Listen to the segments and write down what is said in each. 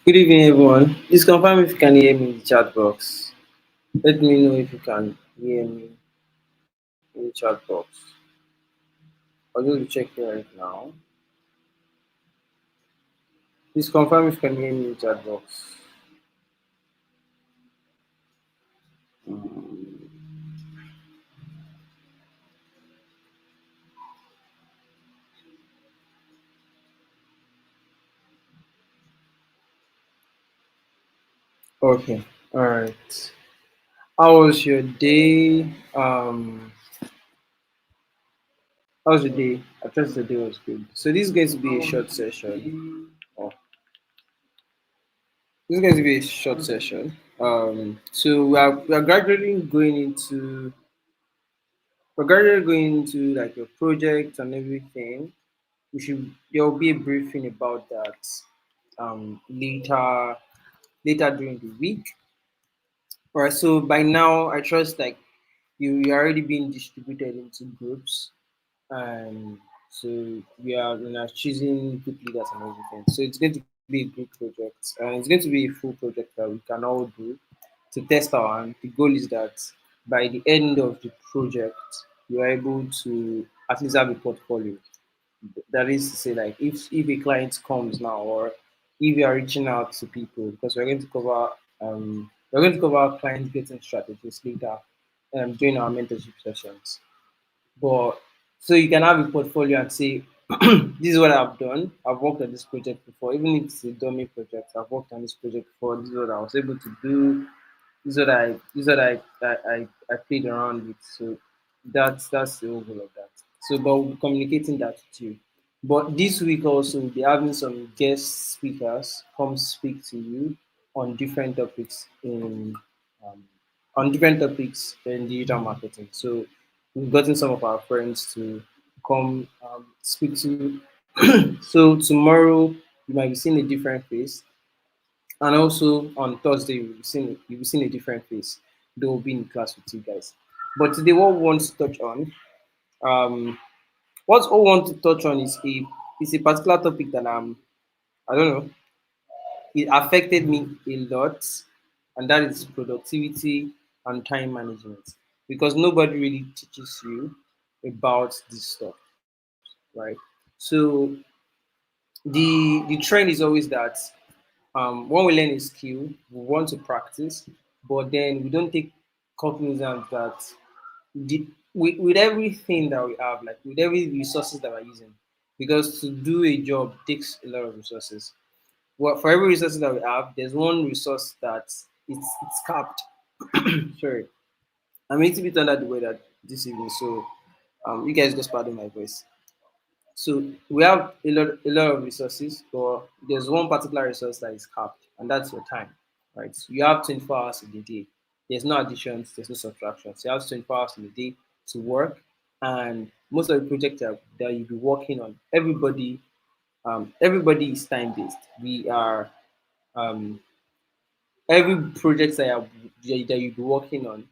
Good evening, everyone. Please confirm if you can hear me in the chat box. Let me know if you can hear me in the chat box. I'll just check here right now. Please confirm if you can hear me in the chat box. Okay. All right. How was your day? How was your day? I trust the day was good. So this is going to be a short session. Oh, this is going to be a short session. So we are gradually going into like your project and everything. There will be a briefing about that later during the week. All right, so by now I trust like you're already being distributed into groups, and so we are choosing group leaders and everything. So it's going to be a group project, and it's going to be a full project that we can all do to test our hand. The goal is that by the end of the project, you are able to at least have a portfolio. That is to say, like if a client comes now, or if you are reaching out to people, because we're going to cover client getting strategies later during our mentorship sessions. But so you can have a portfolio and say, this is what I've done. I've worked on this project before, even if it's a dummy project. I've worked on this project before. This is what I was able to do. This is what I played around with. So that's the overall of that. So, but we'll be communicating that to you. But this week also we'll be having some guest speakers come speak to you on different topics um, in digital marketing. So we've gotten some of our friends to come speak to. So tomorrow you might be seeing a different face, and also on Thursday you'll be seeing a different face. They will be in class with you guys. But today, what we want to touch on, um, what I want to touch on is a particular topic that I don't know, it affected me a lot, and that is productivity and time management. Because nobody really teaches you about this stuff, right? So the trend is always that when we learn a skill, we want to practice, but then we don't take cognizance that with everything that we have, like with every resources that we're using, because to do a job takes a lot of resources. Well, for every resource that we have, there's one resource that it's capped. Sorry, I'm a little bit under the weather this evening, so you guys just pardon my voice. So we have a lot of resources, but there's one particular resource that is capped, and that's your time. Right? So you have 24 hours in the day. There's no additions, there's no subtractions. You have 24 hours in the day to work, and most of the projects that you'll be working on, everybody is time based. We are um, every project that you'll be working on,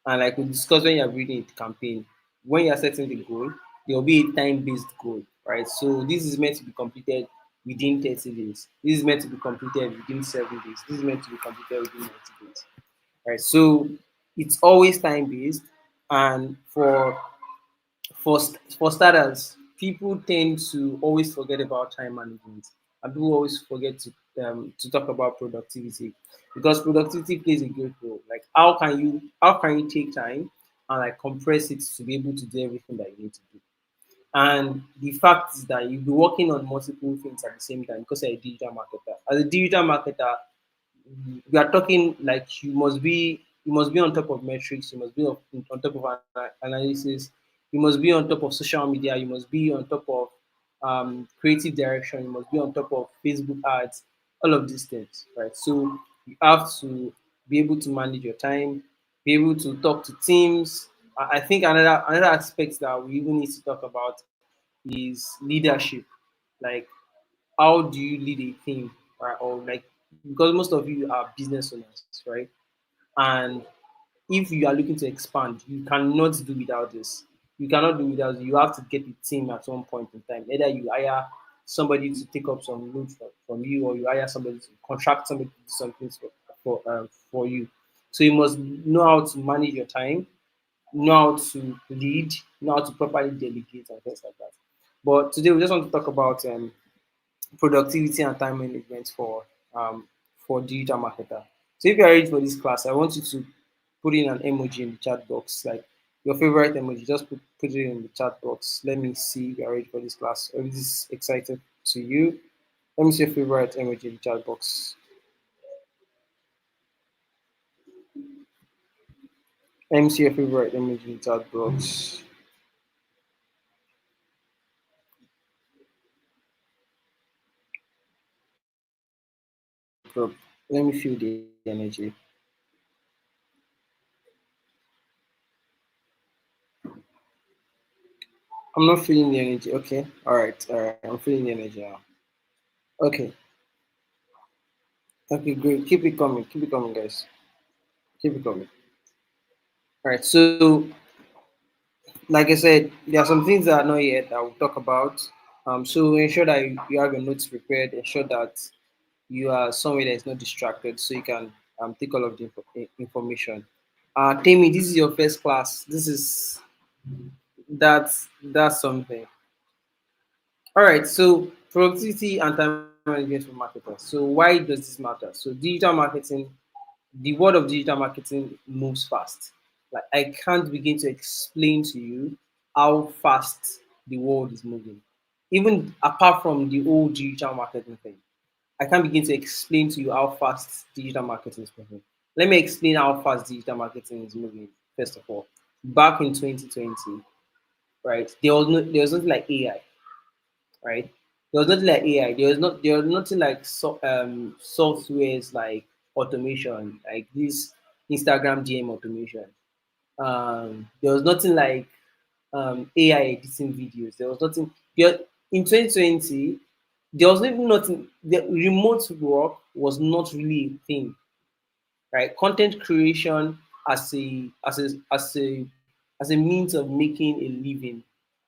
and like we discussed when you're reading a campaign, when you're setting the goal, there will be a time-based goal, right? So this is meant to be completed within 30 days. This is meant to be completed within 7 days. This is meant to be completed within 90 days. Right. So it's always time-based, and for starters, people tend to always forget about time management, and people always forget to talk about productivity, because productivity plays a great role. Like how can you take time and like compress it to be able to do everything that you need to do. And the fact is that you'll be working on multiple things at the same time because you're a digital marketer. As a digital marketer, we are talking like you must be on top of metrics, you must be on top of analysis, you must be on top of social media, you must be on top of creative direction, you must be on top of Facebook ads, all of these things, right? So you have to be able to manage your time, be able to talk to teams. I think another aspect that we even need to talk about is leadership. Like, how do you lead a team, right? Or like, because most of you are business owners, right? And if you are looking to expand, you cannot do without this. You cannot do without it. You have to get a team at one point in time. Either you hire somebody to take up some load from you, or you hire somebody to contract somebody to do something for you. So you must know how to manage your time, know how to lead, know how to properly delegate and things like that. But today we just want to talk about productivity and time management for digital marketer. So if you are ready for this class, I want you to put in an emoji in the chat box, like your favorite emoji. Just put it in the chat box. Let me see if you are ready for this class. Or is this excited to you? Let me see your favorite emoji in the chat box. Let me see your favorite emoji in the chat box. Bro, let me feel the energy. I'm not feeling the energy. Okay. All right. I'm feeling the energy now. Okay. Okay, great. Keep it coming. Keep it coming, guys. Keep it coming. All right. So, like I said, there are some things that are not yet that we'll talk about. So ensure that you have your notes prepared. Ensure that you are somewhere that is not distracted, so you can take all of the information. Tammy, this is your first class. This is that's something. All right. So productivity and time management for marketers. So why does this matter? So digital marketing, the world of digital marketing moves fast. Like I can't begin to explain to you how fast the world is moving. Even apart from the old digital marketing thing, I can't begin to explain to you how fast digital marketing is moving. Let me explain how fast digital marketing is moving. First of all, back in 2020, right? There was nothing like AI, right? There was nothing like AI. There was nothing like softwares like automation, like this Instagram DM automation. There was nothing like AI editing videos. There was nothing. In 2020, there was even nothing. The remote work was not really a thing, right? Content creation as a means of making a living,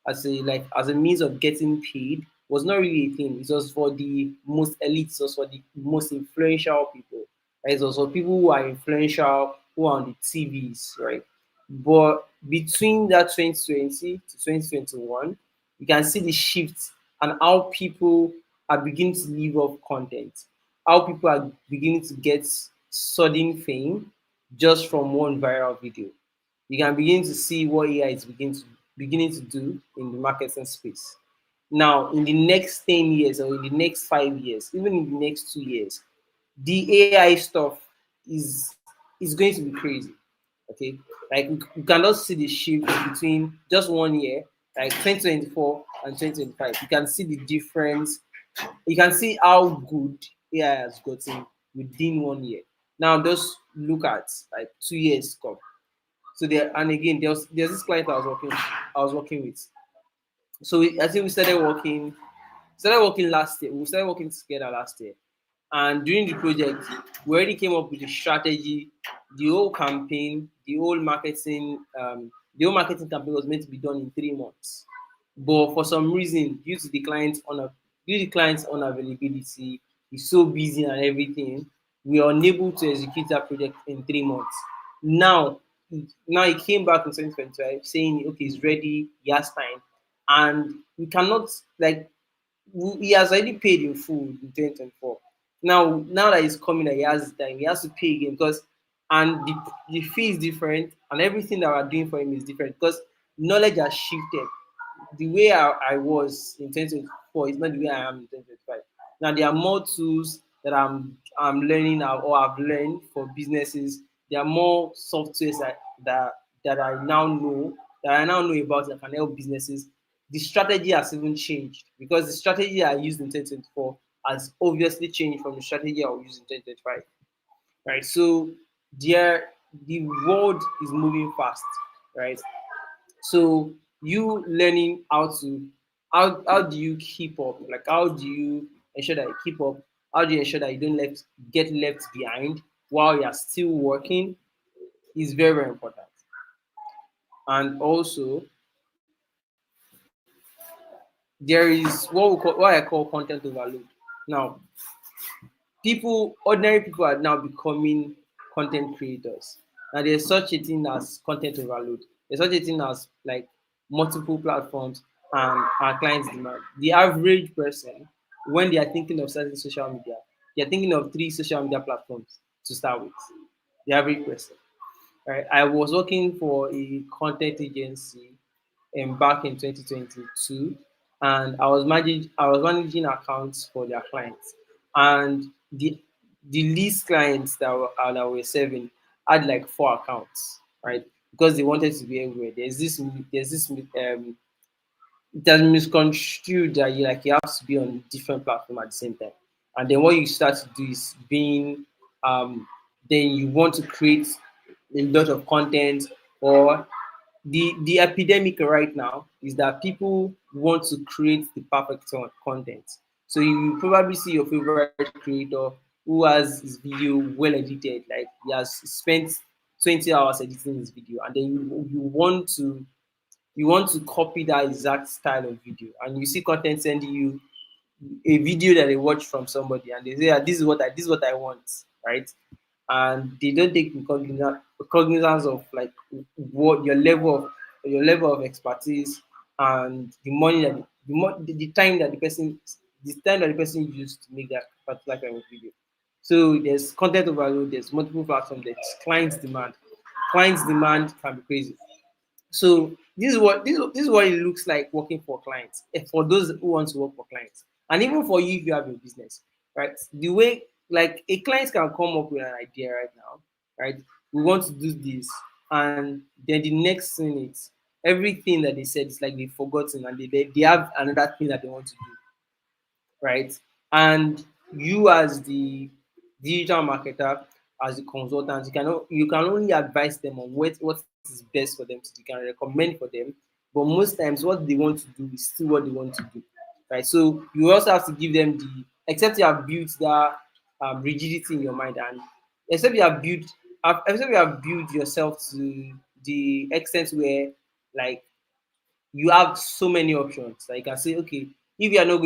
as a means of getting paid was not really a thing. It was for the most elites, it was for the most influential people. Right? It was for people who are influential, who are on the TVs, right? But between that 2020 to 2021, you can see the shift and how people are beginning to live off content, how people are beginning to get sudden fame just from one viral video. You can begin to see what AI is beginning to do in the marketing space. Now, in the next 10 years or in the next 5 years, even in the next 2 years, the AI stuff is going to be crazy. Okay, like you cannot see the shift between just 1 year, like 2024 and 2025. You can see the difference. You can see how good AI has gotten within 1 year. Now just look at like 2 years come. So there, and again, there's this client I was working with. So I think we started working last year. We started working together last year. And during the project, we already came up with the strategy, the whole campaign, the whole marketing campaign was meant to be done in 3 months. But for some reason, due to the client's unavailability, he's so busy and everything, we are unable to execute that project in 3 months. Now, now he came back in 2025 saying, okay, he's ready, he has time, and we cannot like he has already paid in full in 2024. Now that he's coming and he has time, he has to pay again because and the fee is different and everything that we're doing for him is different because knowledge has shifted. The way I was in 2024 is not the way I am in 2025. Now there are more tools that I'm learning or I've learned for businesses. There are more softwares that I now know about that can help businesses. The strategy has even changed because the strategy I used in 2024 has obviously changed from the strategy I will use in 2025. Right. So there the world is moving fast, right? So you learning how do you keep up? Like how do you ensure that you keep up? How do you ensure that you don't get left behind while you're still working is very, very important. And also there is what I call content overload. Now, ordinary people are now becoming content creators. Now there's such a thing as content overload. There's such a thing as like multiple platforms and our clients demand. The average person, when they are thinking of starting social media, they are thinking of three social media platforms to start with. The average person. Right? I was working for a content agency back in 2022, and I was managing accounts for their clients, and the least clients that were serving had like four accounts, right? Because they wanted to be everywhere. It has misconstrued that you have to be on different platforms at the same time, and then what you start to do is then you want to create a lot of content, or the epidemic right now is that people want to create the perfect content. So you probably see your favorite creator who has his video well edited, like he has spent 20 hours editing his video, and then you want to copy that exact style of video, and you see content sending you a video that they watch from somebody, and they say, "Ah, this is what I want," right? And they don't take cognizance of like what your level of expertise, and the money that the time that the person used to make that particular kind of video. So there's content overload, there's multiple platforms, there's clients demand. Clients demand can be crazy. So this is what it looks like working for clients, for those who want to work for clients, and even for you if you have your business, right? The way like a client can come up with an idea right now, right? We want to do this, and then the next thing is everything that they said is like they've forgotten, and they have another thing that they want to do, right? And you as the digital marketer, as a consultant, you can only advise them on what is best for them to do. You can recommend for them, but most times what they want to do is still what they want to do, right? So you also have to give them except you have built that rigidity in your mind, and except you have built yourself to the extent where like you have so many options. Like you can say, okay, if you are not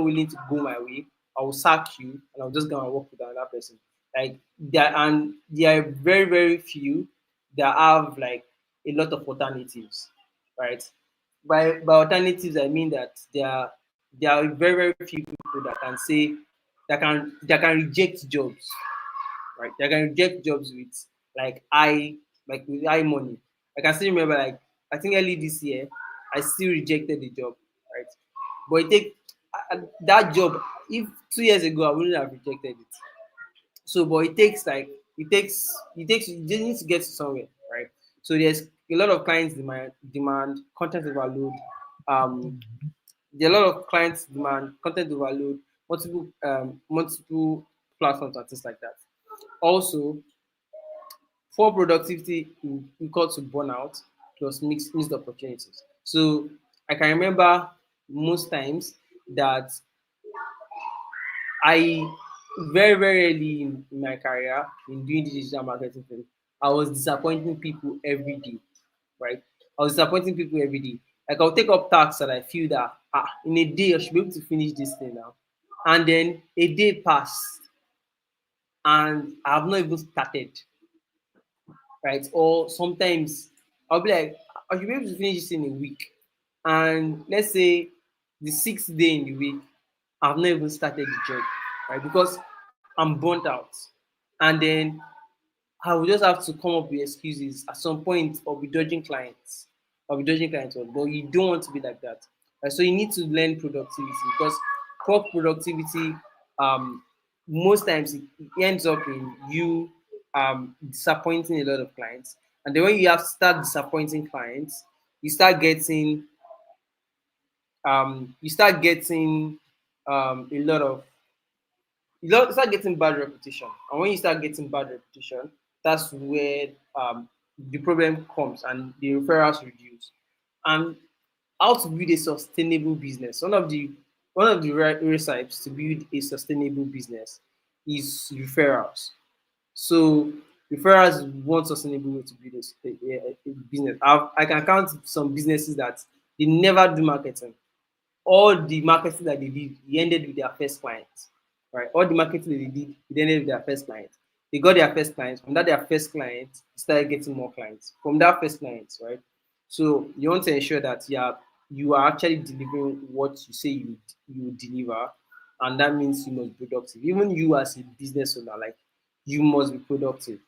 willing to go my way, I will sack you and I'll just go and work with another person. Like there are very, very few that have like a lot of alternatives, right? By alternatives, I mean that there are very, very few people that can say that can reject jobs, right? They can reject jobs with like high money. I can still remember, like, I think early this year, I still rejected the job, right? But that job. If 2 years ago I wouldn't have rejected it. So, but it takes you just need to get to somewhere, right? So there's a lot of clients demand content overload. Um, there are a lot of clients demand content overload, multiple platforms and things like that. Also, poor productivity equal to burnout plus missed opportunities. So I can remember most times that I very, very early in my career in doing the digital marketing thing, I was disappointing people every day, right? I was disappointing people every day. Like I'll take up tasks that I feel that in a day I should be able to finish this thing now. And then a day passed and I have not even started, right? Or sometimes I'll be like, I should be able to finish this in a week. And let's say the sixth day in the week, I've not even started the job, right? Because I'm burnt out. And then I will just have to come up with excuses. At some point, I'll be dodging clients. But you don't want to be like that. Right? So you need to learn productivity, because poor productivity, um, most times it ends up in you disappointing a lot of clients. And then when you have to start disappointing clients, you start getting you start getting a lot of you start getting bad reputation. And when you start getting bad reputation, that's where the problem comes and the referrals reduce. And how to build a sustainable business. One of the recipes to build a sustainable business is referrals. So referrals is one sustainable way to build a business. I can count some businesses that they never do marketing. all the marketing that they did, he ended with their first client, right? All the marketing that they did, it ended with their first client. They got their first client. From that, their first client started getting more clients from that first client, right? So you want to ensure that you are actually delivering what you say you deliver, and that means you must be productive. Even you as a business owner, like you must be productive.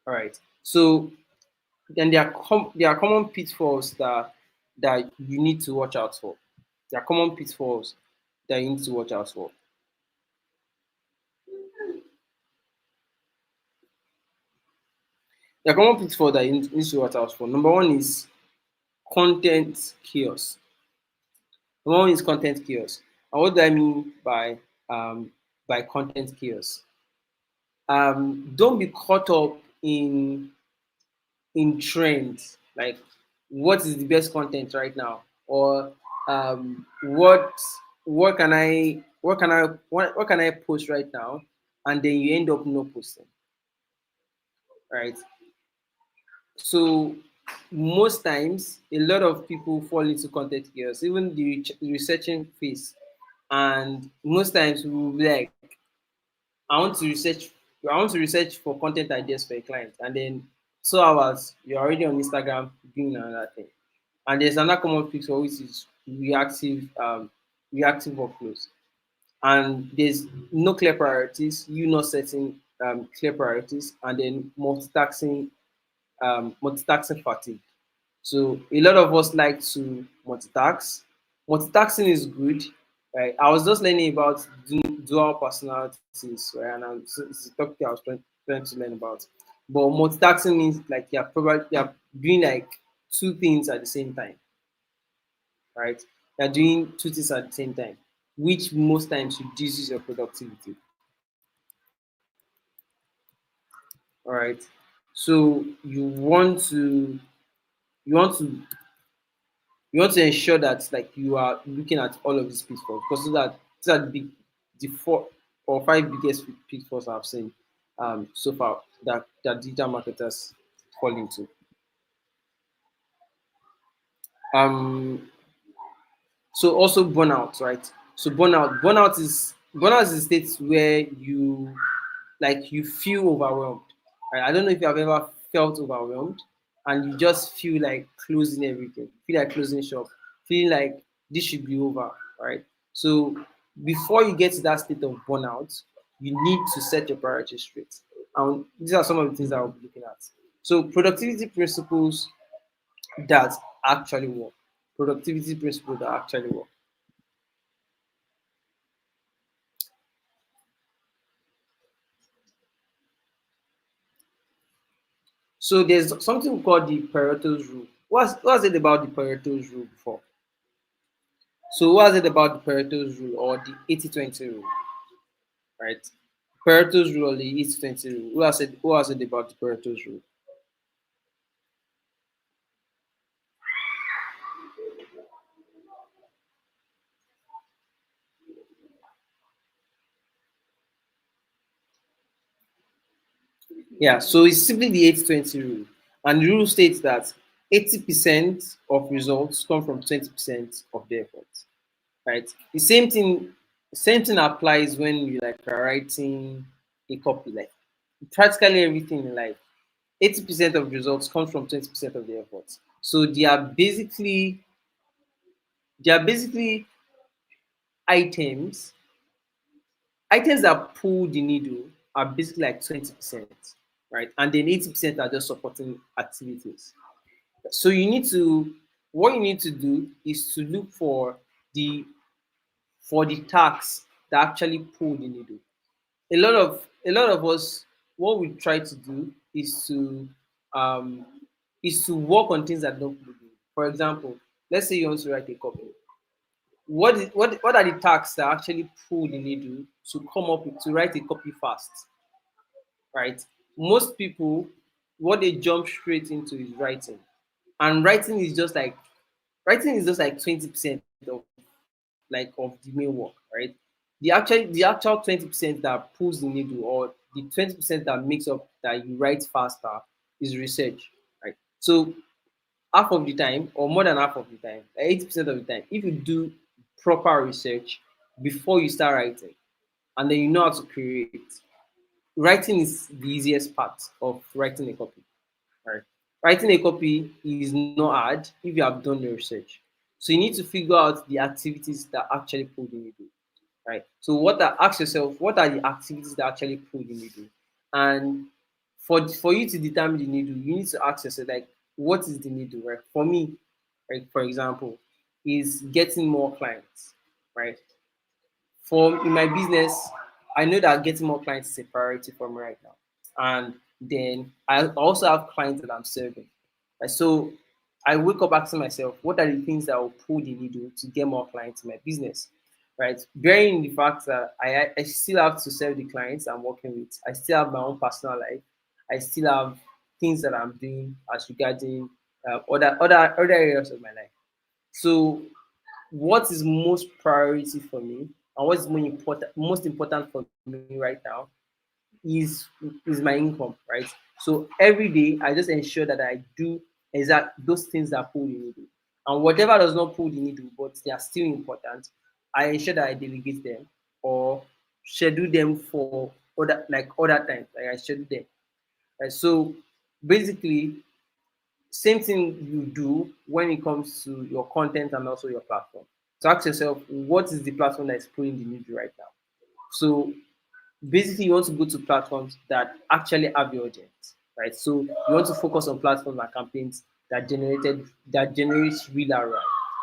All right. So then there are common pitfalls that you need to watch out for. There are common pitfalls that you need to watch out for. There are common pitfalls that you need to watch out for. Number one is content chaos. Number one is content chaos. And what do I mean by content chaos? Don't be caught up in trends, like what is the best content right now, or what can I post right now, and then you end up not posting, right? So most times a lot of people fall into content chaos, even the researching phase, and most times we will be like, I want to research I want to research for content ideas for a client, and then 2 hours you're already on Instagram doing another thing. And there's another common fixture which is reactive workflows. And there's no clear priorities, you not setting clear priorities, and then multitasking fatigue. So a lot of us like to multitask. Multitasking is good, right? I was just learning about dual personalities, right? And it's a topic I was trying to learn about. But multitasking means like you're doing like two things at the same time, right? You're doing two things at the same time, which most times reduces your productivity. All right. So you want to you want to ensure that like you are looking at all of these pitfalls, because these are the 4 or 5 biggest pitfalls I've seen so far that digital marketers fall into. Um, so also burnout, right? So burnout is a state where you feel overwhelmed. Right? I don't know if you have ever felt overwhelmed and you just feel like closing everything, feel like closing shop, feeling like this should be over, right? So before you get to that state of burnout, you need to set your priorities straight. And these are some of the things that I'll be looking at. So productivity principles that actually work. Productivity principles that actually work. So there's something called the Pareto's rule. What's it about the Pareto's rule before? So what's it about the Pareto's rule or the 80-20 rule, right? Pareto's rule or the 80-20 rule. Who has it about the Pareto's rule? Yeah, so it's simply the 80-20 rule. And the rule states that 80% of results come from 20% of the effort. Right? The same thing applies when you like are writing a copy. Like practically everything in life, 80% of results comes from 20% of the effort. So they are basically items items that pull the needle are basically like 20%, right? And then 80% are just supporting activities. So what you need to do is to look the for the tasks that actually pull the needle. A lot of us, what we try to do um is to work on things that don't pull the needle. For example, let's say you want to write a copy. What are the tasks that actually pull the needle to come up with to write a copy fast, right? Most people, what they jump straight into is writing, and writing is just like 20% of the main work, right? The actual 20% that pulls the needle, or the 20% that makes up that you write faster, is research, right? So half of the time, or more than half of the time, 80% of the time, if you do proper research before you start writing, and then you know how to create. Writing is the easiest part of writing a copy. Right? Writing a copy is not hard if you have done the research. So you need to figure out the activities that actually pull the needle. Right? So ask yourself, what are the activities that actually pull the needle? And for you to determine the needle, you need to ask yourself, like, what is the needle? Right? For me, right, for example, is getting more clients. Right? For in my business, I know that getting more clients is a priority for me right now. And then I also have clients that I'm serving. Right? So I wake up asking myself, what are the things that will pull the needle to get more clients in my business? Right? Bearing in the fact that I still have to serve the clients I'm working with. I still have my own personal life. I still have things that I'm doing as regarding other areas of my life. So what is most priority for me and what is most important for me right now is is my income, right? So every day I just ensure that I do those things that pull the needle, and whatever does not pull the needle but they are still important, I ensure that I delegate them or schedule them for other times. Like I schedule them. Right? So basically, same thing you do when it comes to your content and also your platform. So ask yourself, what is the platform that is pulling the needle right now? So basically, you want to go to platforms that actually have your audience, right? So you want to focus on platforms and campaigns that generates real ROI.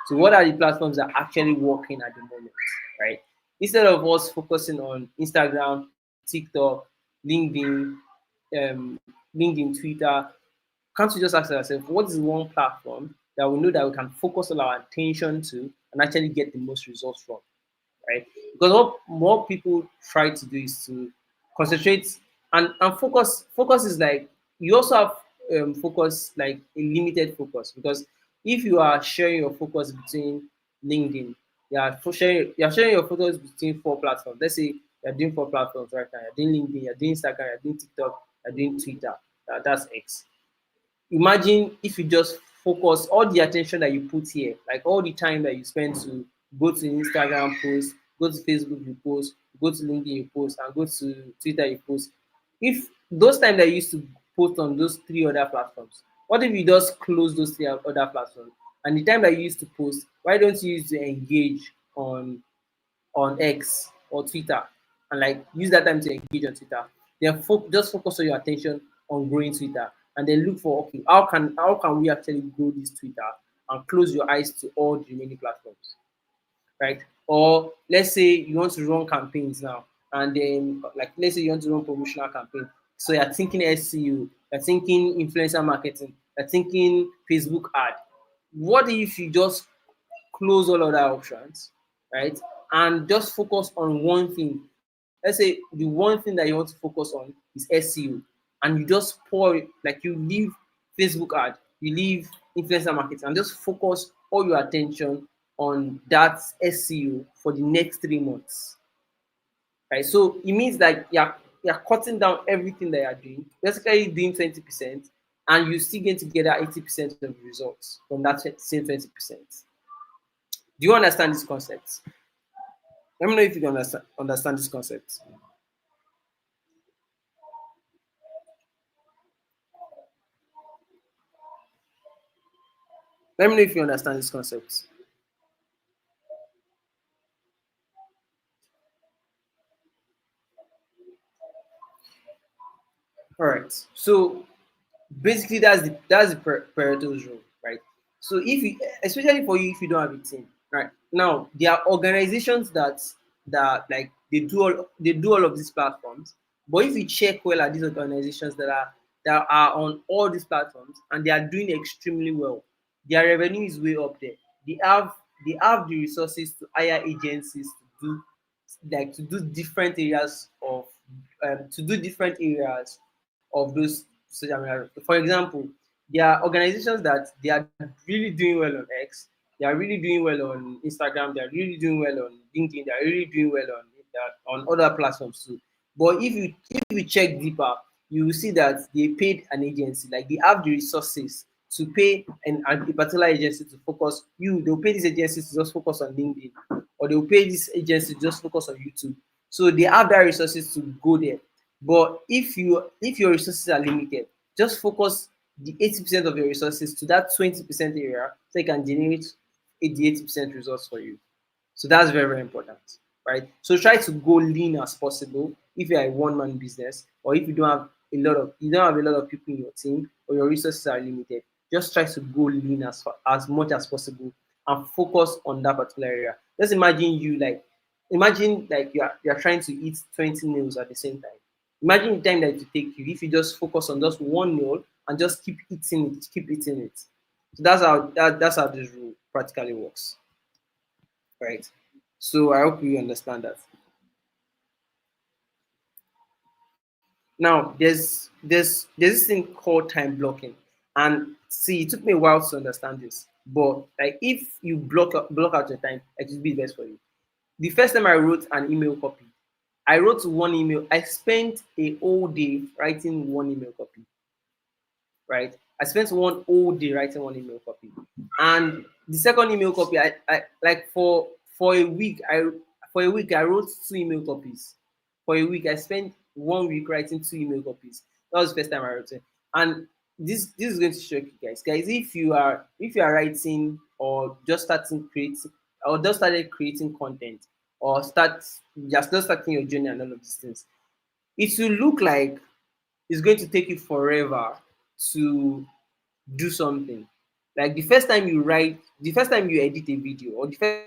So what are the platforms that are actually working at the moment, right? Instead of us focusing on Instagram, TikTok, LinkedIn, Twitter, can't we just ask ourselves, what is one platform that we know that we can focus all our attention to and actually get the most results from? Right? Because what more people try to do is to concentrate and focus. Focus is like you also have focus, like a limited focus, because if you are sharing your focus between LinkedIn, you're sharing your focus between four platforms. Let's say you're doing four platforms right now. You're doing LinkedIn, you're doing Instagram, you're doing TikTok, you're doing Twitter. That's X. Imagine if you just focus all the attention that you put here, like all the time that you spend to go to Instagram post, go to Facebook you post, go to LinkedIn you post, and go to Twitter you post. If those time that you used to post on those three other platforms, what if you just close those three other platforms? And the time that you used to post, why don't you use to engage on X or Twitter, and like use that time to engage on Twitter. Then just focus all your attention on growing Twitter, and then look for, okay, how can we actually grow this Twitter, and close your eyes to all the remaining platforms, right? Or let's say you want to run campaigns now, and then like let's say you want to run promotional campaign. So you're thinking SEO, you're thinking influencer marketing, you're thinking Facebook ad. What if you just close all other options, right? And just focus on one thing. Let's say the one thing that you want to focus on is SEO, and you just pour it, like you leave Facebook ad, you leave influencer marketing, and just focus all your attention on that SEO for the next 3 months, right? So it means that you're cutting down everything that you're doing, basically doing 20%, and you still going to get that 80% of the results from that same 20%. Do you understand this concept? Let me know if you can understand this concept. Let me know if you understand this concept. All right. So basically, that's the Pareto's rule, right? So if you, especially for you, if you don't have a team, right? Now there are organizations that like they do all of these platforms, but if you check well at these organizations that are on all these platforms and they are doing extremely well, their revenue is way up there. They have the resources to hire agencies to do different areas of those social media. For example, there are organizations that they are really doing well on X, they are really doing well on Instagram, they are really doing well on LinkedIn, they are really doing well on other platforms too. But if you check deeper, you will see that they paid an agency, like they have the resources to pay a particular agency to focus. They'll pay this agency to just focus on LinkedIn, or they'll pay this agency to just focus on YouTube. So they have that resources to go there. But if your resources are limited, just focus the 80% of your resources to that 20% area, so you can generate the 80% results for you. So that's very, very important, right? So try to go lean as possible if you're a one-man business, or if you don't have a lot of people in your team, or your resources are limited. Just try to go lean as much as possible and focus on that particular area. Just imagine like you're trying to eat 20 meals at the same time. Imagine the time that it will take you if you just focus on just one meal and just keep eating it. So that's how this rule practically works, right? So I hope you understand that. Now there's this thing called time blocking, and see, it took me a while to understand this, but like if you block out your time, it will be best for you. The first time I wrote an email copy, I wrote one email. I spent a whole day writing one email copy, right? I spent one whole day writing one email copy, and the second email copy, I like for a week, I wrote two email copies. For a week, I spent 1 week writing two email copies. That was the first time I wrote it, and this is going to shock you guys. Guys, if you are writing or just starting creating or just started creating content or just starting your journey and all of these things, it will look like it's going to take you forever to do something. Like the first time you edit a video, or the first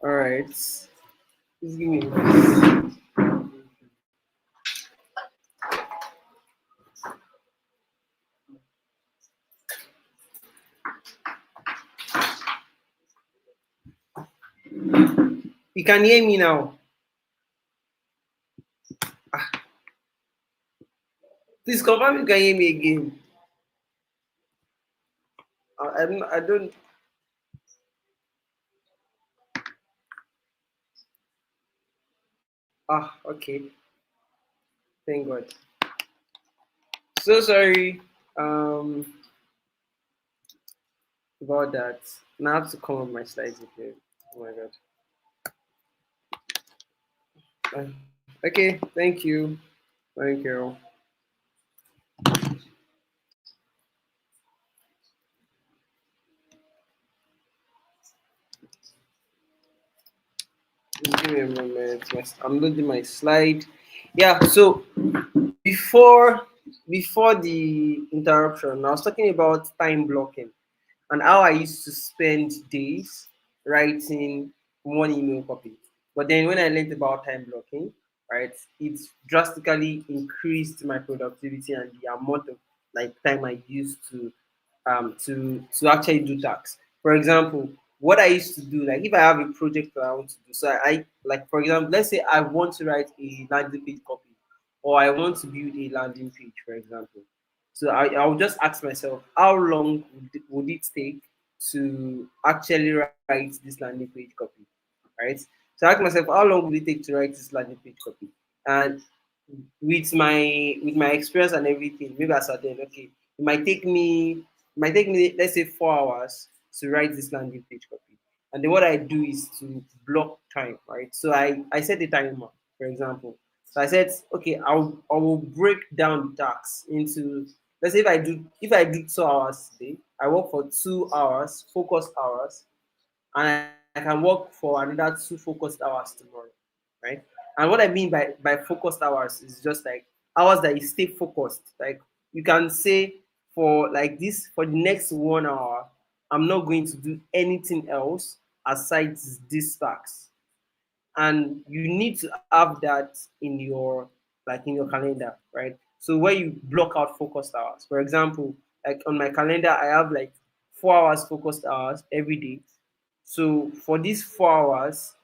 All right. Just give me a minute. You can hear me now. Please confirm you can hear me again. I don't. Okay. Thank God. So sorry about that. Now I have to come up my slides again. Oh my God. Okay. Thank you. Thank you. Give me a moment. I'm loading my slide. Yeah. So before before the interruption, I was talking about time blocking and how I used to spend days writing one email copy. But then when I learned about time blocking, right, it drastically increased my productivity and the amount of like time I used to actually do tasks. For example, what I used to do, like if I have a project that I want to do, so I like for example, let's say I want to write a landing page copy, or I want to build a landing page, for example. So I will just ask myself, how long would it take to actually write this landing page copy, right? So I ask myself, how long would it take to write this landing page copy? And with my experience and everything, maybe I said then, okay, it might take me let's say 4 hours to write this landing page copy. And then what I do is to block time, right? So I set a timer, for example. So I said, okay, I will break down the tasks into, let's say if I do 2 hours today, I work for 2 hours, focused hours, and I can work for another 2 focused hours tomorrow, right? And what I mean by focused hours is just like hours that you stay focused. Like you can say for like this for the next 1 hour, I'm not going to do anything else aside these tasks, and you need to have that in your calendar, right? So where you block out focused hours, for example, like on my calendar I have like 4 hours focused hours every day. So for these 4 hours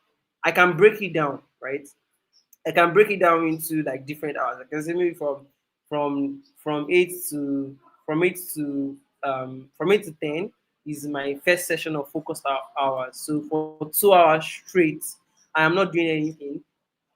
I can break it down, right? I can break it down into like different hours. I can say maybe from 8 to 10 is my first session of focused hours. So for 2 hours straight, I am not doing anything.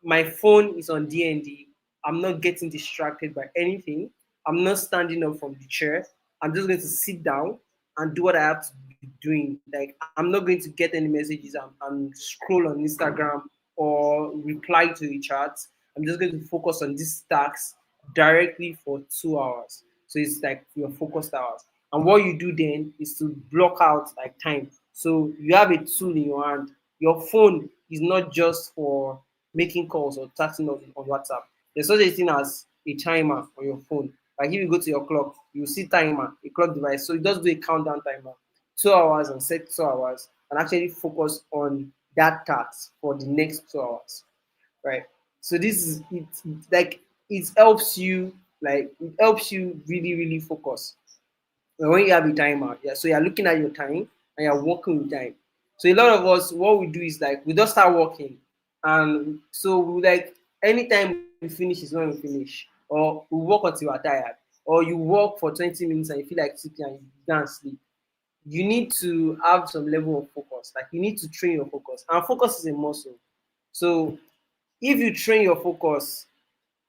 My phone is on DND. I'm not getting distracted by anything. I'm not standing up from the chair. I'm just going to sit down and do what I have to be doing. Like I'm not going to get any messages and scroll on Instagram or reply to the chat. I'm just going to focus on these tasks directly for 2 hours. So it's like your focused hours. And what you do then is to block out like time. So you have a tool in your hand. Your phone is not just for making calls or texting on WhatsApp. There's such a thing as a timer on your phone. Like if you go to your clock, you see timer, a clock device. So you just do a countdown timer, 2 hours and set 2 hours and actually focus on that task for the next 2 hours. Right. So this is it like it helps you really, really focus when you have a timer. Yeah, so you're looking at your time and you're working with time. So a lot of us, what we do is like we just start working, and so we like anytime we finish is when we finish, or we work until we're tired, or you work for 20 minutes and you feel like sleeping and you go and sleep. You need to have some level of focus. Like you need to train your focus, and focus is a muscle. So if you train your focus,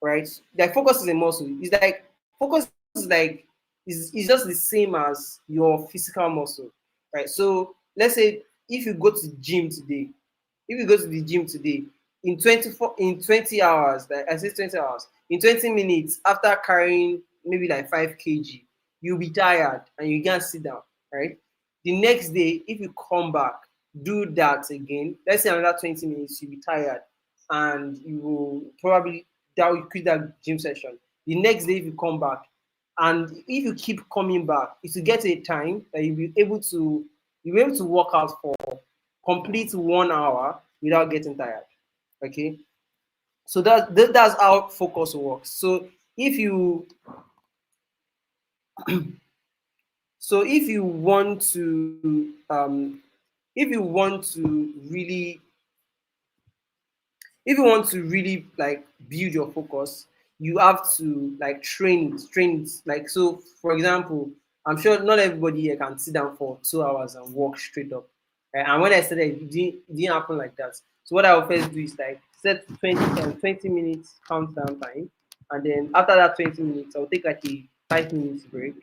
right? Like focus is a muscle. It's like focus is just the same as your physical muscle, right? So let's say if you go to the gym today, in 20 hours, like I say 20 hours, in 20 minutes after carrying maybe like 5 kg, you'll be tired and you can't sit down, right? The next day, if you come back, do that again. Let's say another 20 minutes, you'll be tired and you will probably that will quit that gym session. The next day, if you come back, and if you keep coming back, it will get to a time that you'll be able to work out for complete 1 hour without getting tired. Okay, so that's how focus works. So if you if you want to really like build your focus, you have to like train it. Like, so for example, I'm sure not everybody here can sit down for 2 hours and walk straight up. And when I said that, it didn't happen like that. So what I will first do is like set 20 minutes countdown time, and then after that 20 minutes I'll take like a 5 minutes break,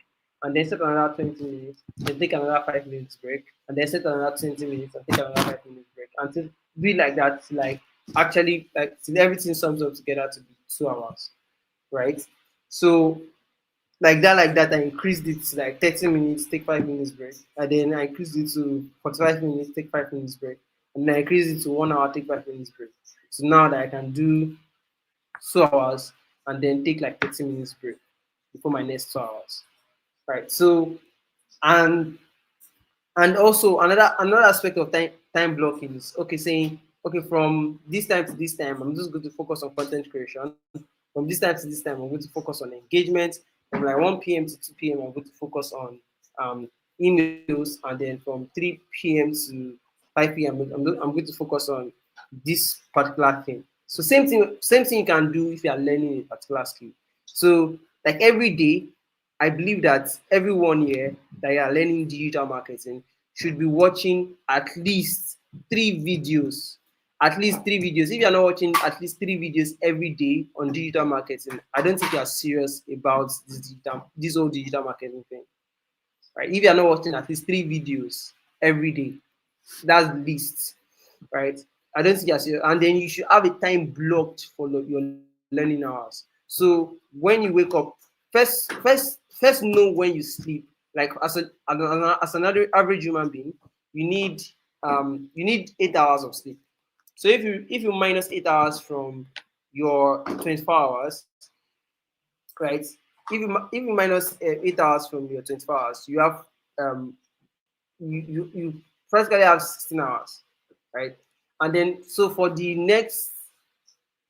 and then set another 20 minutes, then take another 5 minutes break, and then set another 20 minutes and take another 5 minutes break until be like that, like actually like till everything sums up together to be 2 hours, right? So like that, I increased it to like 30 minutes, take 5 minutes break, and then I increased it to 45 minutes, take 5 minutes break, and then I increased it to 1 hour, take 5 minutes break. So now that I can do 2 hours and then take like 30 minutes break before my next 2 hours, right? So and also another aspect of time blocking is okay, saying okay, from this time to this time I'm just going to focus on content creation. From this time to this time I'm going to focus on engagement. From like 1 p.m. to 2 p.m. I'm going to focus on um, emails, and then from 3 p.m. to 5 p.m. I'm going to focus on this particular thing. So same thing you can do if you are learning a particular skill. So like every day, I believe that everyone here that you are learning digital marketing should be watching at least 3 videos. At least 3 videos. If you're not watching at least 3 videos every day on digital marketing, I don't think you're serious about this whole digital marketing thing. Right? If you're not watching at least 3 videos every day, that's the least. Right? I don't think you're serious. And then you should have a time blocked for your learning hours. So when you wake up, first know when you sleep. Like as another average human being, you need 8 hours of sleep. So if you minus 8 hours from your 24 hours, right? If you minus 8 hours from your 24 hours, you have you practically have 16 hours, right? And then so for the next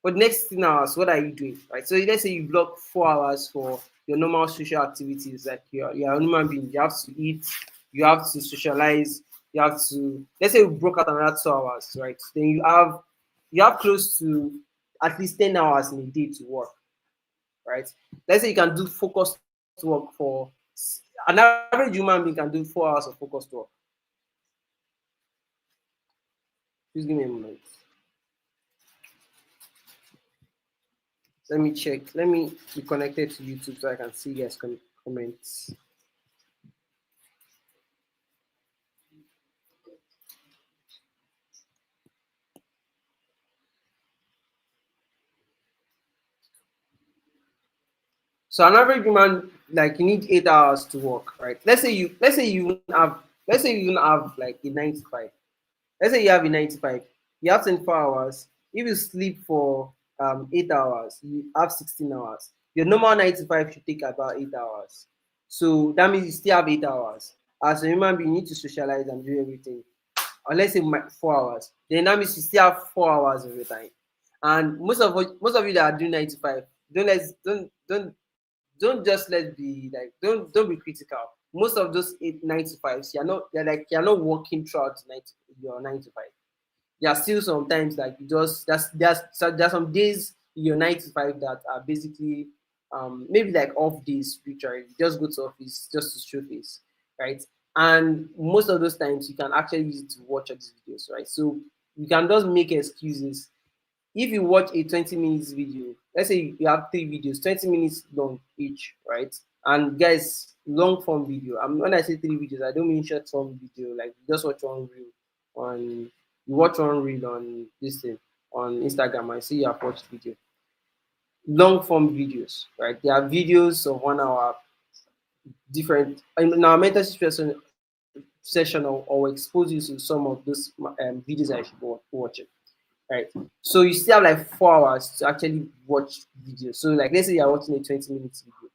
16 hours, what are you doing, right? So let's say you block 4 hours for your normal social activities, like you're a human being, you have to eat, you have to socialize, you have to, let's say you broke out another 2 hours, right? Then you have close to at least 10 hours in a day to work, right? Let's say you can do focused work for an average human being can do 4 hours of focused work. Please give me a moment. Let me check. Let me be connected to YouTube so I can see guys' comments. So an average human, like you need 8 hours to work, right? Let's say you even have like a 9 to 5. Let's say you have a 9 to 5. You have 24 hours. If you sleep for 8 hours, you have 16 hours. Your normal 9 to 5 should take about 8 hours. So that means you still have 8 hours. As a human being, you need to socialize and do everything. Or let's say 4 hours. Then that means you still have 4 hours of your time. And most of you that are doing 9 to 5, don't just let's be like don't be critical. Most of those 8 9 to 5s, you're not working throughout your 9 to 5. There are still sometimes like you just there's some days in your 9 to 5 that are basically maybe like off days spiritually. You just go to office just to show face, right? And most of those times you can actually use it to watch these videos, right? So you can just make excuses. If you watch a 20 minutes video, let's say you have 3 videos, 20 minutes long each, right? And guys, long form video. When I say 3 videos, I don't mean short form video, like you just watch one reel on you watch one reel on this thing on Instagram and see you have watched video. Long form videos, right? There are videos of 1 hour, different in our mentorship session or expose you to some of those videos that you should be watching. Right. So you still have like 4 hours to actually watch videos. So like let's say you're watching a 20 minutes video.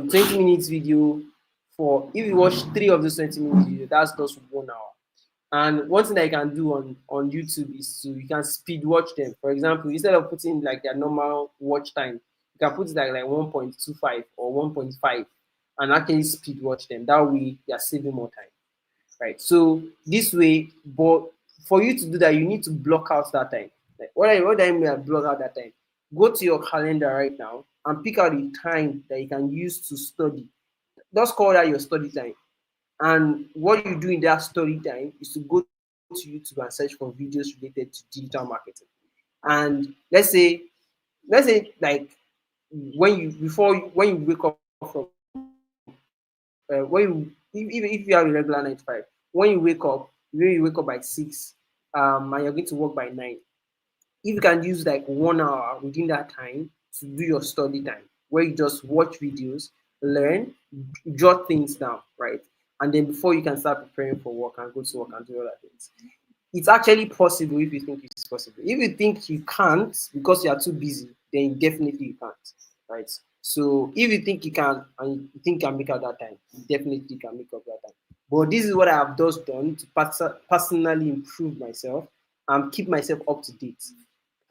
20 minutes video, for if you watch 3 of those 20 minutes video, that's just 1 hour. And one thing that you can do on YouTube is to you can speed watch them. For example, instead of putting like their normal watch time, you can put it like 1.25 or 1.5 and actually speed watch them. That way you're saving more time. Right. So this way, but for you to do that, you need to block out that time. Like what I mean by block out that time? Go to your calendar right now and pick out a time that you can use to study. Just call that your study time. And what you do in that study time is to go to YouTube and search for videos related to digital marketing. And let's say like when you wake up from when you if you have a regular 9 to 5, when you wake up by 6, and you're going to work by 9, if you can use like 1 hour within that time to do your study time, where you just watch videos, learn, jot things down, right? And then before you can start preparing for work and go to work and do other things. It's actually possible if you think it's possible. If you think you can't because you are too busy, then definitely you can't, right? So if you think you can and you think you can make out that time, you definitely can make up that time. But this is what I have just done to personally improve myself and keep myself up to date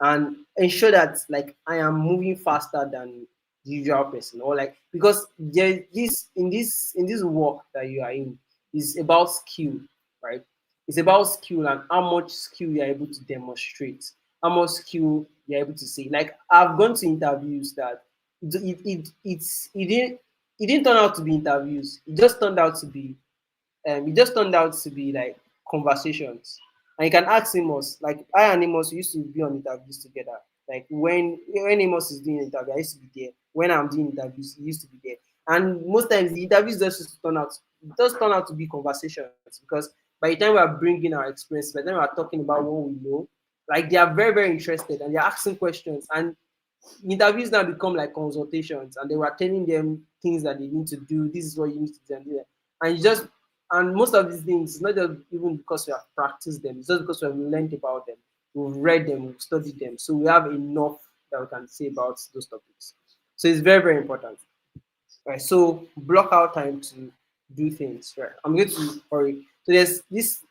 and ensure that like I am moving faster than the usual person, or like because there this in this work that you are in is about skill, right? It's about skill and how much skill you're able to demonstrate, how much skill you're able to say. Like I've gone to interviews that it didn't turn out to be interviews. It just turned out to be like conversations. And you can ask Amos, like I and Amos used to be on interviews together. Like when Amos is doing an interview, I used to be there. When I'm doing interviews, he used to be there. And most times the interviews just turn out to be conversations because by the time we are bringing our experience, by the time we are talking about what we know, like they are very, very interested and they're asking questions. And interviews now become like consultations and they were telling them things that they need to do. This is what you need to do and do that. And you just and most of these things, not just even because we have practiced them, it's just because we have learned about them, we've read them, we've studied them. So we have enough that we can say about those topics. So it's very, very important. Right. So block out time to do things. Right. I'm going to hurry. So there's this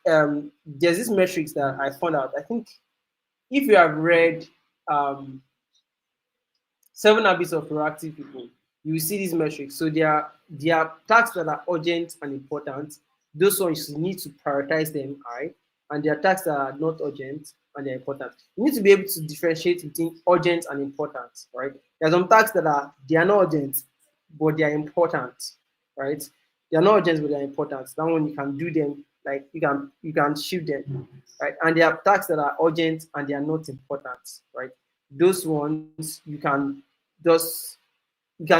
metrics that I found out. I think if you have read um 7 habits of proactive people, you will see these metrics. So there are tasks that are urgent and important. Those ones you need to prioritize them high, and there are tasks that are not urgent and they're important. You need to be able to differentiate between urgent and important, right? There are some tasks that they are not urgent, but they are important, right? They are not urgent, but they are important. That one you can do them, like you can shift them, right? And there are tasks that are urgent and they are not important, right? Those ones just you can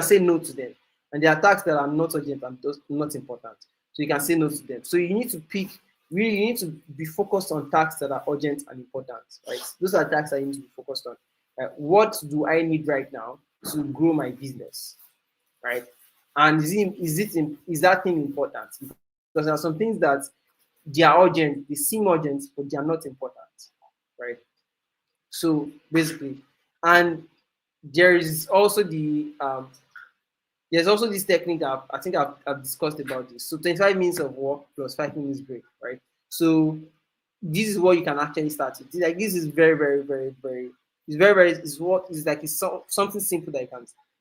say no to them. And there are tasks that are not urgent and those not important. So you can say no to them. So you need to pick really you need to be focused on tasks that are urgent and important, right? Those are tasks that you need to be focused on. What do I need right now to grow my business? Right? And is that thing important? Because there are some things that they are urgent, they seem urgent, but they are not important. Right? So basically, and there is also there's also this technique that I think I've discussed about this. So 25 minutes of work plus 5 minutes break, right? So this is what you can actually start with. Like this is very, very, very, very. It's very, very. It's what is like it's something simple that you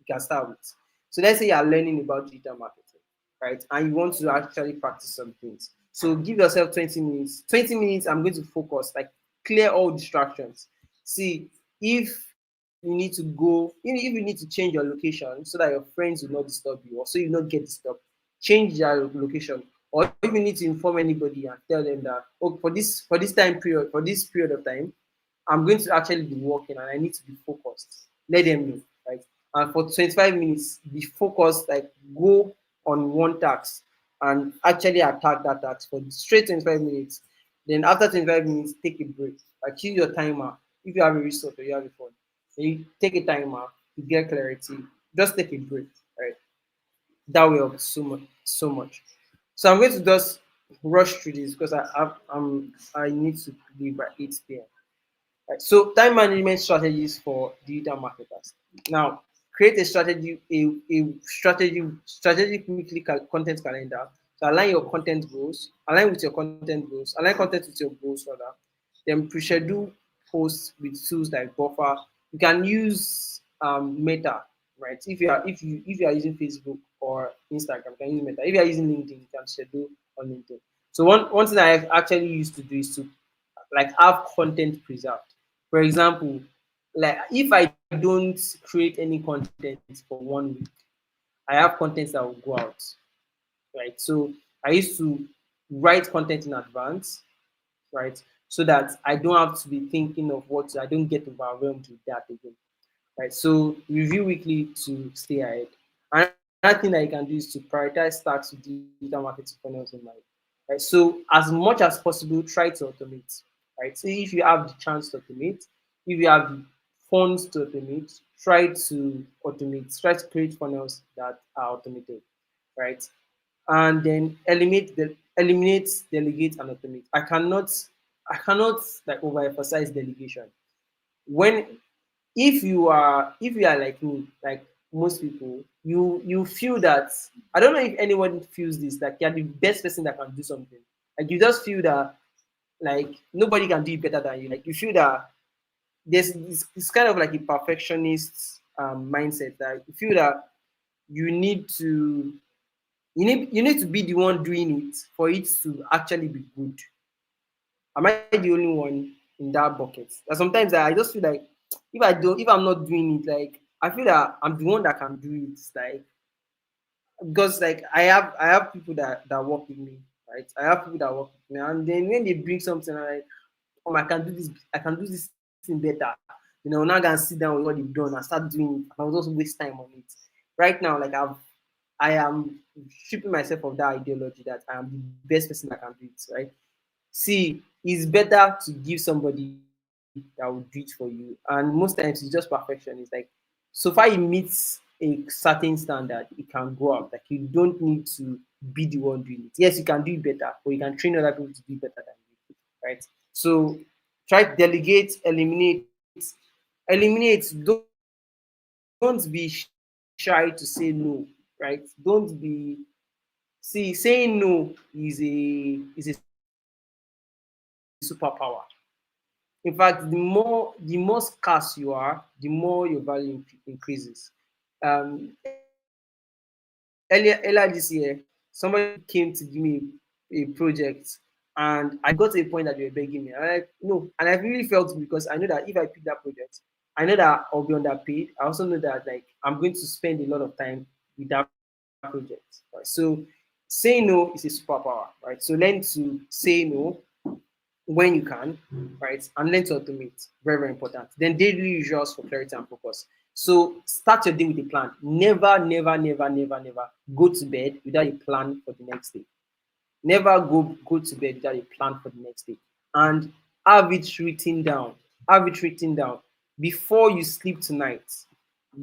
can start with. So let's say you are learning about digital marketing, right? And you want to actually practice some things. So give yourself 20 minutes. 20 minutes. I'm going to focus, like clear all distractions. See if you need to go, even if you need to change your location so that your friends will not disturb you or so you not get disturbed, change your location. Or if you need to inform anybody and tell them that, oh, for this time period, for this period of time, I'm going to actually be working and I need to be focused. Let them know, right? And for 25 minutes, be focused, like go on one task and actually attack that task for straight 25 minutes. Then after 25 minutes, take a break. Like choose your timer. If you have a resource or you have a phone, then you take a timer, you get clarity. Just take a break, right? That will help so much, so much. So I'm going to just rush through this because I need to leave by 8 p.m. Right. So time management strategies for digital marketers. Now, create a strategy, a strategic weekly content calendar. So align your content goals, align with your content goals, align content with your goals rather. Then pre-schedule posts with tools like Buffer. You can use Meta, right? If you are using Facebook or Instagram, you can use Meta. If you are using LinkedIn, you can schedule on LinkedIn. So one thing I actually used to do is to like have content preserved. For example, like if I don't create any content for 1 week, I have content that will go out, right? So I used to write content in advance, right? So that I don't have to be thinking of what I don't get overwhelmed with that again, right? So review weekly to stay ahead. Another thing that you can do is to prioritize tasks with digital marketing funnels in mind, right? So as much as possible, try to automate, right? So if you have the chance to automate, if you have the funds to automate, try to automate, try to create funnels that are automated, right? And then eliminate, delegate, and automate. I cannot like overemphasize delegation. When if you are like me, like most people, you feel that I don't know if anyone feels this, like you're the best person that can do something. Like you just feel that like nobody can do it better than you. Like you feel that there's it's kind of like a perfectionist mindset that you feel that you need to you need to be the one doing it for it to actually be good. Am I the only one in that bucket? That sometimes I just feel like if I'm not doing it, like I feel that I'm the one that can do it. Like because like I have people that work with me, right? I have people that work with me, and then when they bring something, I'm like, oh, I can do this thing better. Now gonna sit down with what they've done and start doing it. And I'll just waste time on it. Right now, like I am stripping myself of that ideology that I am the best person that can do it, right? See, it's better to give somebody that will do it for you. And most times it's just perfection. It's like so far it meets a certain standard, it can go up. Like you don't need to be the one doing it. Yes, you can do it better, but you can train other people to do it better than you, right? So try to delegate, eliminate. Don't be shy to say no, right? Don't be see saying no is a superpower. In fact, the more scarce you are, the more your value increases. Earlier this year, somebody came to give me a project, and I got to a point that they were begging me. I'm like, no, and I really felt because I know that if I pick that project, I know that I'll be underpaid. I also know that like I'm going to spend a lot of time with that project. Right? So saying no is a superpower, right? So learn to say no when you can, right? And learn to automate. Very, very important. Then daily rituals for clarity and focus. So start your day with a plan. Never go to bed without a plan for the next day. Never go to bed without a plan for the next day. And have it written down. Have it written down. Before you sleep tonight,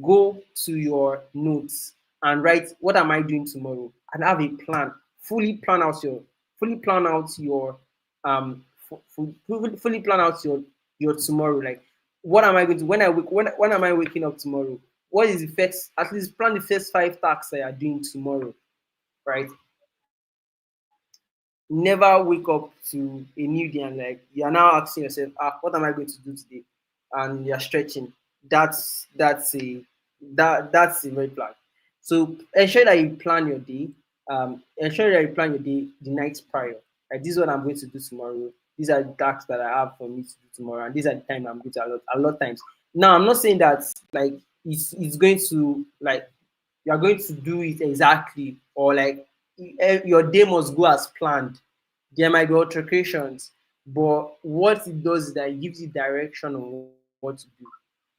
go to your notes and write what am I doing tomorrow and have a plan. Fully plan out your fully plan out your tomorrow. Like what am I going to when am I waking up tomorrow? What is the first at least plan the first 5 tasks that you are doing tomorrow, right? Never wake up to a new day and like you are now asking yourself, what am I going to do today? And you're stretching. That's a red flag. So ensure that you plan your day. Ensure that you plan your day the night prior. Like this is what I'm going to do tomorrow. These are the tasks that I have for me to do tomorrow, and these are the time I'm going to allot times. Now I'm not saying that like it's going to like you are going to do it exactly or like your day must go as planned. There might be alterations, but what it does is that it gives you direction on what to do,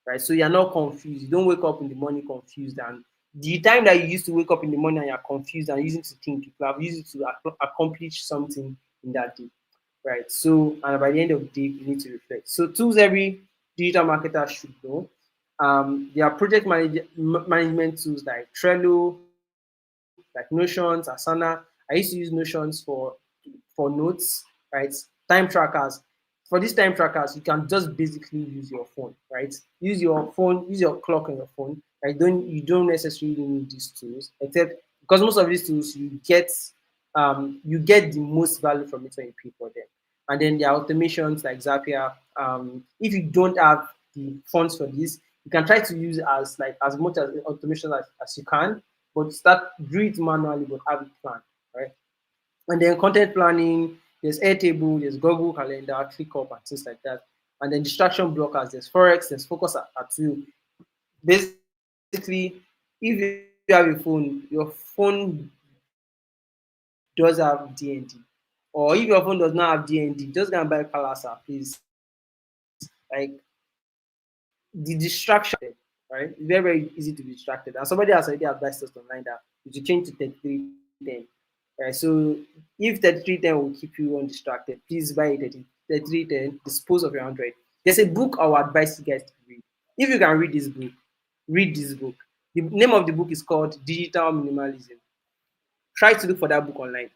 right? So you're not confused. You don't wake up in the morning confused, and the time that you used to wake up in the morning and you're confused and using to think, you could have used it to accomplish something in that day, right? So, and by the end of the day, you need to reflect. So, tools every digital marketer should know. There are management tools like Trello, like Notions, Asana. I used to use Notions for notes, right? Time trackers. For these time trackers, you can just basically use your phone, right? Use your phone, use your clock on your phone. Right? You don't necessarily need these tools, except because most of these tools you get. you get the most value from it when you pay for them. And then there are automations like Zapier. If you don't have the funds for this, you can try to use it as like as much as automation as you can, but start do it manually, but have it planned, right? And then content planning, there's Airtable, there's Google Calendar, ClickUp, and things like that. And then distraction blockers, there's Forex, there's Focus at Will. Basically, if you have a phone, your phone does have DND. Or if your phone does not have DND, just go and buy Palasa, please. Like the distraction, right? It's very, very easy to be distracted. And somebody has already advised us online that you should change to 3310. Right? So if 3310 will keep you undistracted, please buy a 3310, dispose of your Android. There's a book I would advise you guys to read. If you can read this book. The name of the book is called Digital Minimalism. Try to look for that book online.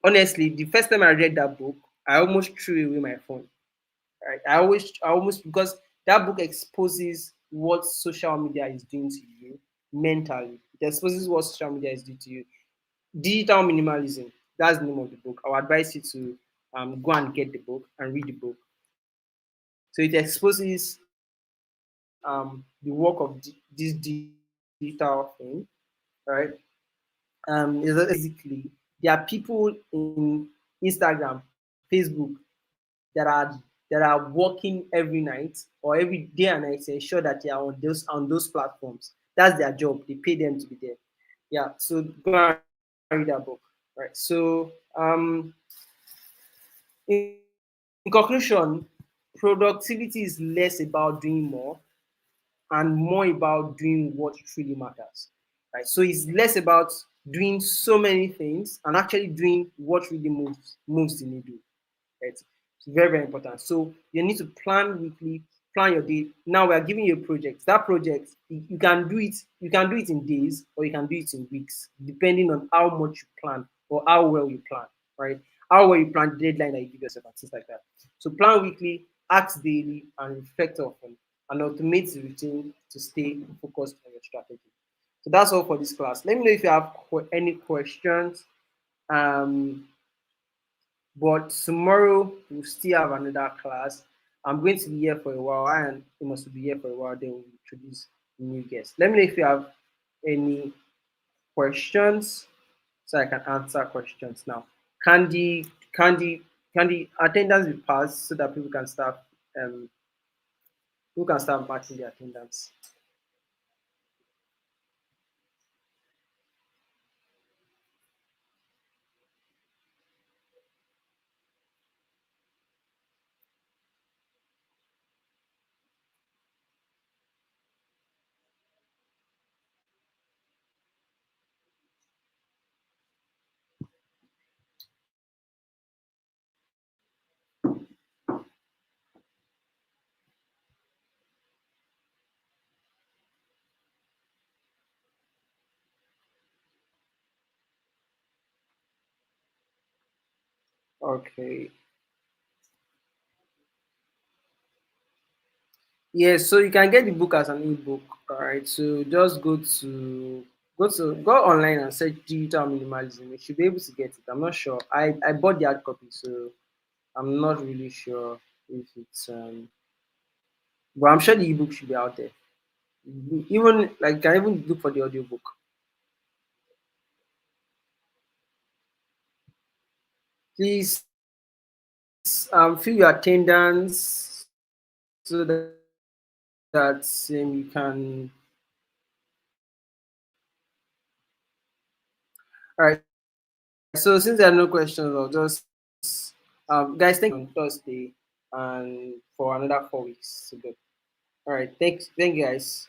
Honestly, the first time I read that book, I almost threw away my phone. Right? I almost because that book exposes what social media is doing to you mentally. It exposes what social media is doing to you. Digital minimalism. That's the name of the book. I would advise you to go and get the book and read the book. So it exposes the work of this digital thing, right? Basically there are people in Instagram, Facebook that are working every night or every day and night to ensure that they are on those platforms. That's their job. They pay them to be there. Yeah. So go and read that book. Right. So in conclusion, productivity is less about doing more and more about doing what truly matters. Right. So it's less about doing so many things and actually doing what really moves the needle. Right? It's very, very important. So you need to plan weekly, plan your day. Now we are giving you a project. That project, you can do it in days or you can do it in weeks, depending on how much you plan or how well you plan, right? How well you plan the deadline that you give yourself and things like that. So plan weekly, act daily, and reflect often, and automate the routine to stay focused on your strategy. So that's all for this class. Let me know if you have any questions. Um, but tomorrow we'll still have another class. I'm going to be here for a while, and you must be here for a while. Then we'll introduce new guests. Let me know if you have any questions, so I can answer questions now. Can the can the can the attendance be passed so that um people can start matching the attendance? Okay. Yes, so you can get the book as an ebook. All right. So just go online and search digital minimalism. You should be able to get it. I'm not sure. I bought the hard copy, so I'm not really sure if it's but I'm sure the ebook should be out there. Even like you can even look for the audiobook. Please fill your attendance so that you can. All right. So since there are no questions, I'll just guys thank you on Thursday and for another 4 weeks to go. All right, thank you guys.